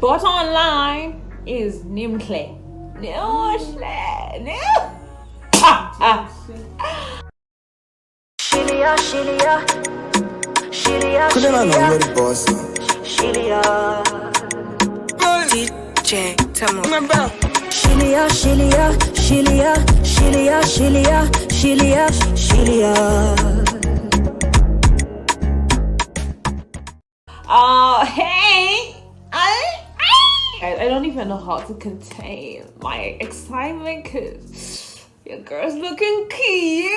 bottom line is nimkle. Shelea, Shelea, Shelea, Shelea, DJ, tell me. Shelea, Shelea, Shelea, Shelea, Shelea, Shelea, Shelea. Hey, I don't even know how to contain my excitement because your girl's looking cute.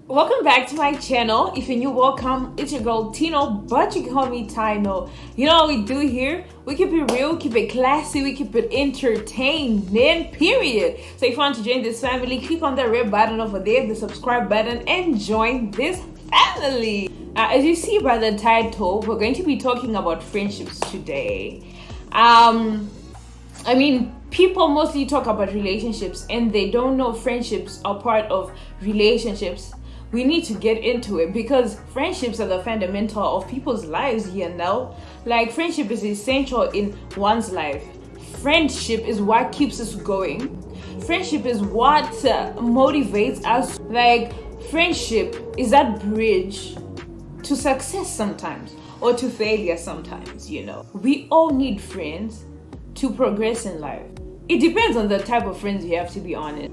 Welcome back to my channel. If you're new, welcome. It's your girl Tino, but you can call me Tino. You know what we do here? We keep it real, keep it classy, we keep it entertaining, period. So if you want to join this family, click on the red button over there, the subscribe button, and join this family. As you see by the title, we're going to be talking about friendships today. I mean, people mostly talk about relationships and they don't know friendships are part of relationships. We need to get into it because friendships are the fundamental of people's lives, you know? Like, friendship is essential in one's life. Friendship is what keeps us going. Friendship is what motivates us. Like, friendship is that bridge to success sometimes or to failure sometimes, you know. We all need friends to progress in life. It depends on the type of friends you have, to be honest.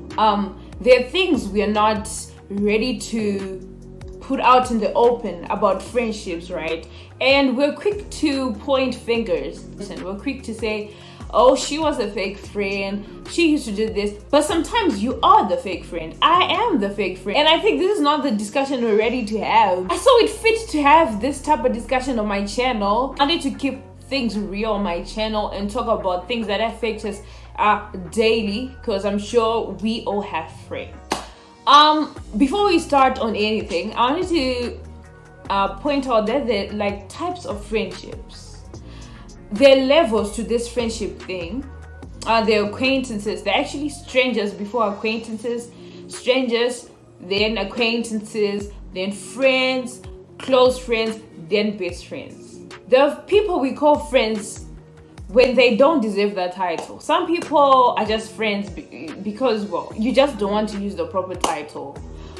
There are things we are not ready to put out in the open about friendships, right? And we're quick to point fingers and we're quick to say, oh, she was a fake friend, she used to do this. But sometimes you are the fake friend. I am the fake friend. And I think this is not the discussion we're ready to have. I saw it fit to have this type of discussion on my channel. I need to keep things real on my channel and talk about things that affect us daily, because I'm sure we all have friends. Before we start on anything, I wanted to point out that there are like types of friendships. There are levels to this friendship thing. They're acquaintances. They're actually strangers before acquaintances. Strangers, then acquaintances, then friends, close friends, then best friends. There are people we call friends when they don't deserve that title. Some people are just friends because, well, you just don't want to use the proper title.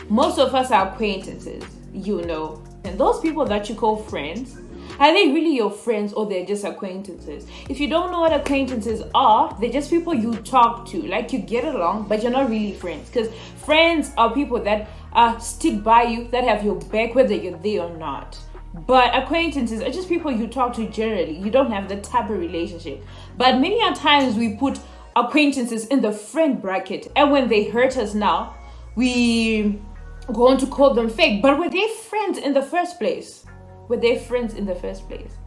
Most of us are acquaintances, you know. And those people that you call friends, are they really your friends or they're just acquaintances? If you don't know what acquaintances are, they're just people you talk to. Like, you get along, but you're not really friends. Because friends are people that stick by you, that have your back whether you're there or not. But acquaintances are just people you talk to generally. You don't have the type of relationship. But many a times we put acquaintances in the friend bracket. And when they hurt us now, we go on to call them fake. But were they friends in the first place? Were they friends in the first place?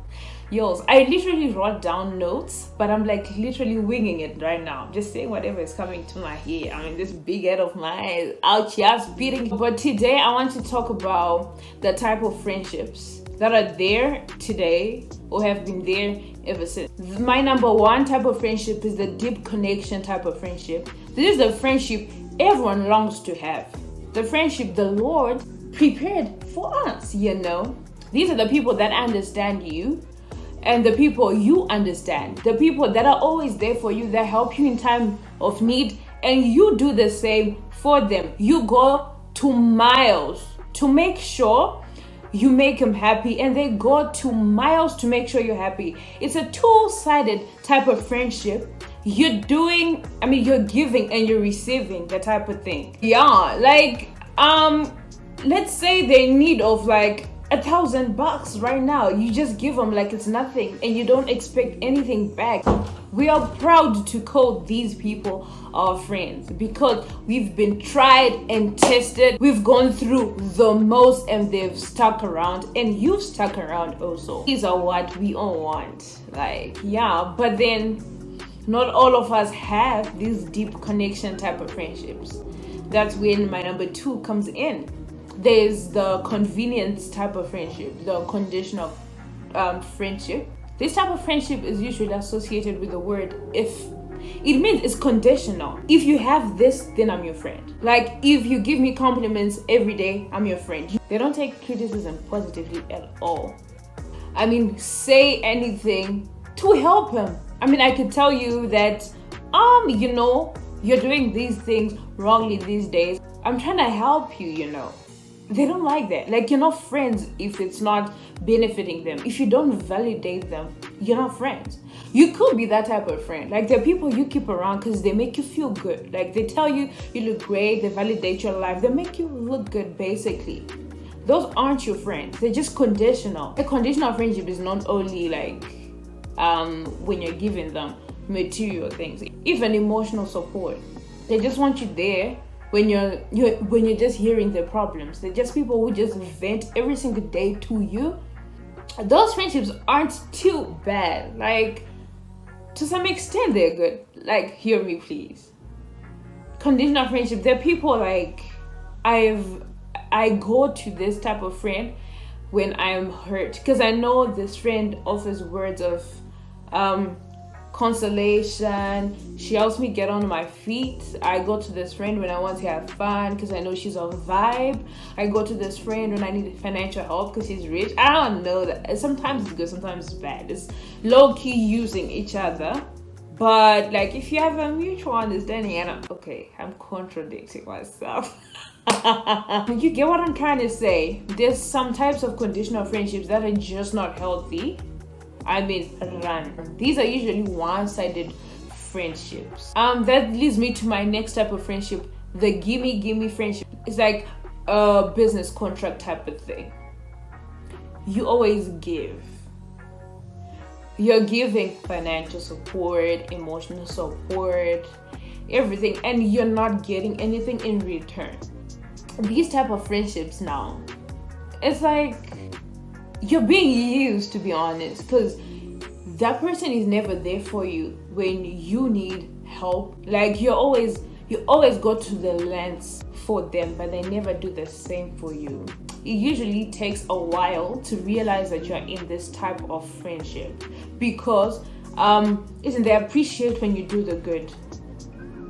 Yo, I literally wrote down notes, but I'm like literally winging it right now. Just saying whatever is coming to my head. I mean, this big head of mine out here speeding. But today I want to talk about the type of friendships that are there today or have been there ever since. My number one type of friendship is the deep connection type of friendship. This is the friendship everyone longs to have. The friendship the Lord prepared for us, you know. These are the people that understand you and the people you understand. The people that are always there for you, that help you in time of need, and you do the same for them. You go to miles to make sure you make them happy, and they go to miles to make sure you're happy. It's a two-sided type of friendship. You're giving and you're receiving, the type of thing. Yeah, like let's say they're in need of like $1,000 right now. You just give them like it's nothing and you don't expect anything back. We are proud to call these people our friends because we've been tried and tested. We've gone through the most and they've stuck around, and you've stuck around also. These are what we all want. Like, yeah, but then not all of us have these deep connection type of friendships. That's when my number two comes in. There's the convenience type of friendship, the conditional friendship. This type of friendship is usually associated with the word if. It means it's conditional. If you have this, then I'm your friend. Like, if you give me compliments every day, I'm your friend. They don't take criticism positively at all. I mean, say anything to help him. I mean, I could tell you that, you know, you're doing these things wrongly these days. I'm trying to help you, you know. They don't like that. Like, you're not friends if it's not benefiting them. If you don't validate them, you're not friends. You could be that type of friend. Like, there are people you keep around because they make you feel good. Like, they tell you you look great, they validate your life, they make you look good, basically. Those aren't your friends. They're just conditional. A conditional friendship is not only like when you're giving them material things, even emotional support. They just want you there when you're just hearing their problems. They're just people who just vent every single day to you. Those friendships aren't too bad. Like, to some extent they're good. Like, hear me please. Conditional friendship, they're people like I go to this type of friend when I'm hurt, because I know this friend offers words of consolation. She helps me get on my feet. I go to this friend when I want to have fun because I know she's on vibe. I go to this friend when I need financial help because she's rich. I don't know that. Sometimes it's good, sometimes it's bad. It's low-key using each other. But like, if you have a mutual understanding, and I'm contradicting myself. You get what I'm trying to say? There's some types of conditional friendships that are just not healthy. I mean, run. These are usually one-sided friendships. That leads me to my next type of friendship, the gimme friendship. It's like a business contract type of thing. You always give. You're giving financial support, emotional support, everything, and you're not getting anything in return. These type of friendships now, it's like you're being used, to be honest, because that person is never there for you when you need help. Like, you always go to the lengths for them, but they never do the same for you. It usually takes a while to realize that you're in this type of friendship, because they appreciate when you do the good.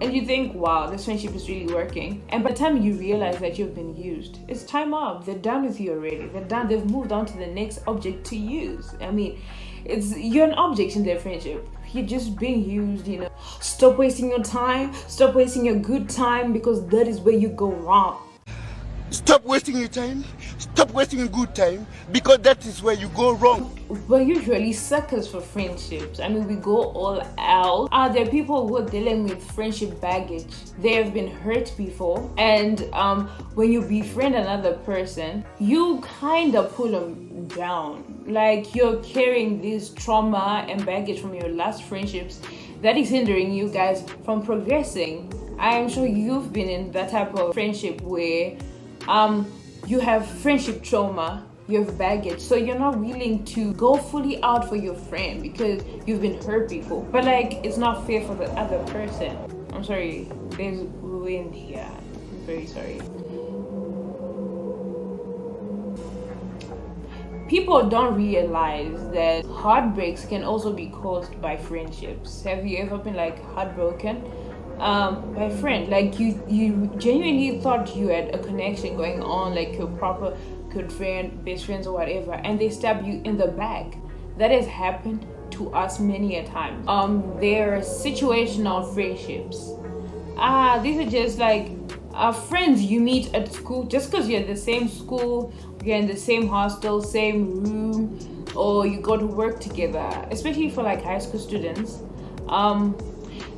And you think, wow, this friendship is really working. And by the time you realize that you've been used, it's time up. They're done with you already. They're done. They've moved on to the next object to use. I mean, you're an object in their friendship. You're just being used, you know. Stop wasting your time. Stop wasting your good time, because that is where you go wrong. Stop wasting your time. Stop wasting your good time, because that is where you go wrong. We're usually suckers for friendships. I mean, we go all out. There are people who are dealing with friendship baggage. They have been hurt before, and when you befriend another person, you kind of pull them down. Like, you're carrying this trauma and baggage from your last friendships that is hindering you guys from progressing. I am sure you've been in that type of friendship where you have friendship trauma, you have baggage, so you're not willing to go fully out for your friend because you've been hurt before. But like, it's not fair for the other person. I'm sorry, there's wind here. I'm very sorry. People don't realize that heartbreaks can also be caused by friendships. Have you ever been like heartbroken by a friend? Like, you genuinely thought you had a connection going on, like your proper good friend, best friends or whatever, and they stab you in the back. That has happened to us many a time. There are situational friendships. These are just like friends you meet at school just because you're at the same school, you're in the same hostel, same room, or you go to work together. Especially for like high school students.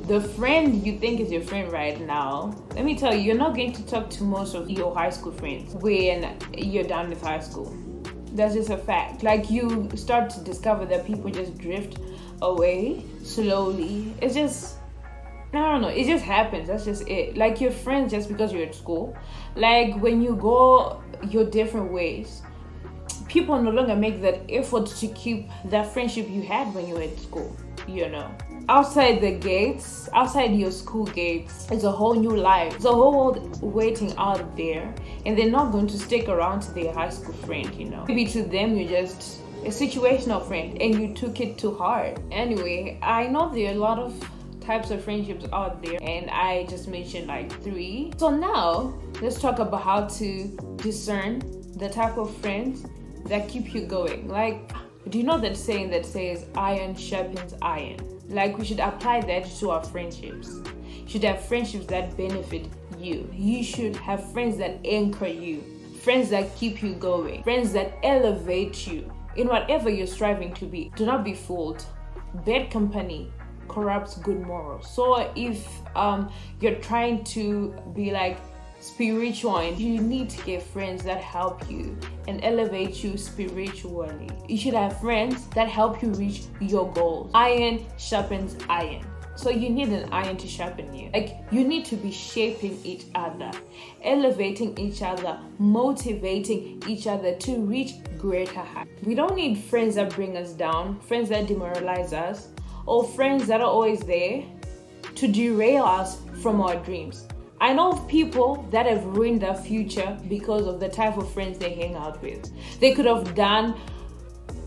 The friend you think is your friend right now, let me tell you, you're not going to talk to most of your high school friends when you're done with high school. That's just a fact. Like, you start to discover that people just drift away slowly. It's just, I don't know, it just happens. That's just it. Like, you're friends just because you're at school. Like, when you go your different ways, people no longer make that effort to keep that friendship you had when you were at school, you know. Outside the gates, outside your school gates, it's a whole new life. There's a whole world waiting out there, and they're not going to stick around to their high school friend, you know. Maybe to them you're just a situational friend and you took it too hard. Anyway, I know there are a lot of types of friendships out there, and I just mentioned like 3. So now let's talk about how to discern the type of friends that keep you going. Like, Do you know that saying that says iron sharpens iron? Like, we should apply that to our friendships. You should have friendships that benefit you. You should have friends that anchor you, friends that keep you going, friends that elevate you in whatever you're striving to be. Do not be fooled. Bad company corrupts good morals. So if you're trying to be like spiritual, and you need to get friends that help you and elevate you spiritually. You should have friends that help you reach your goals. Iron sharpens iron. So you need an iron to sharpen you. Like, you need to be shaping each other, elevating each other, motivating each other to reach greater heights. We don't need friends that bring us down, friends that demoralize us, or friends that are always there to derail us from our dreams. I know of people that have ruined their future because of the type of friends they hang out with. They could have done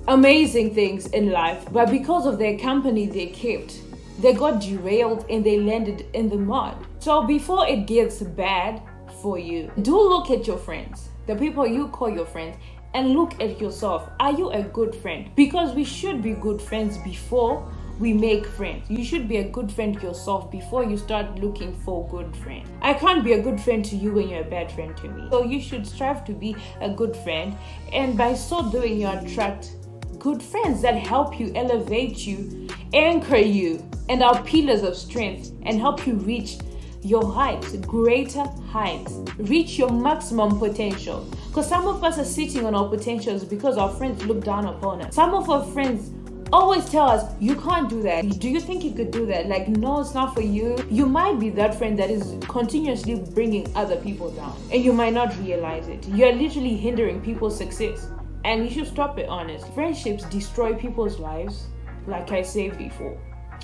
amazing things in life, but because of their company they kept, they got derailed and they landed in the mud. So before it gets bad for you, do look at your friends, the people you call your friends, and look at yourself. Are you a good friend? Because we should be good friends before we make friends. You should be a good friend to yourself before you start looking for good friends. I can't be a good friend to you when you're a bad friend to me. So you should strive to be a good friend, and by so doing you attract good friends that help you, elevate you, anchor you, and are pillars of strength, and help you reach your heights, greater heights, reach your maximum potential. Because some of us are sitting on our potentials because our friends look down upon us. Some of our friends always tell us, you can't do that. Do you think you could do that? Like, no, it's not for you. You might be that friend that is continuously bringing other people down, and you might not realize it. You're literally hindering people's success, and you should stop it, honest. Friendships destroy people's lives, like I said before.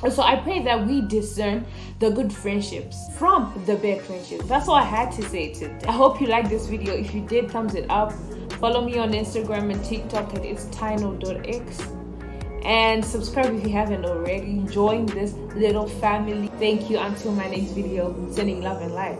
So I pray that we discern the good friendships from the bad friendships. That's all I had to say today. I hope you liked this video. If you did, thumbs it up. Follow me on Instagram and TikTok at itstino.x. And subscribe if you haven't already. Join this little family. Thank you. Until my next video. Sending love and light.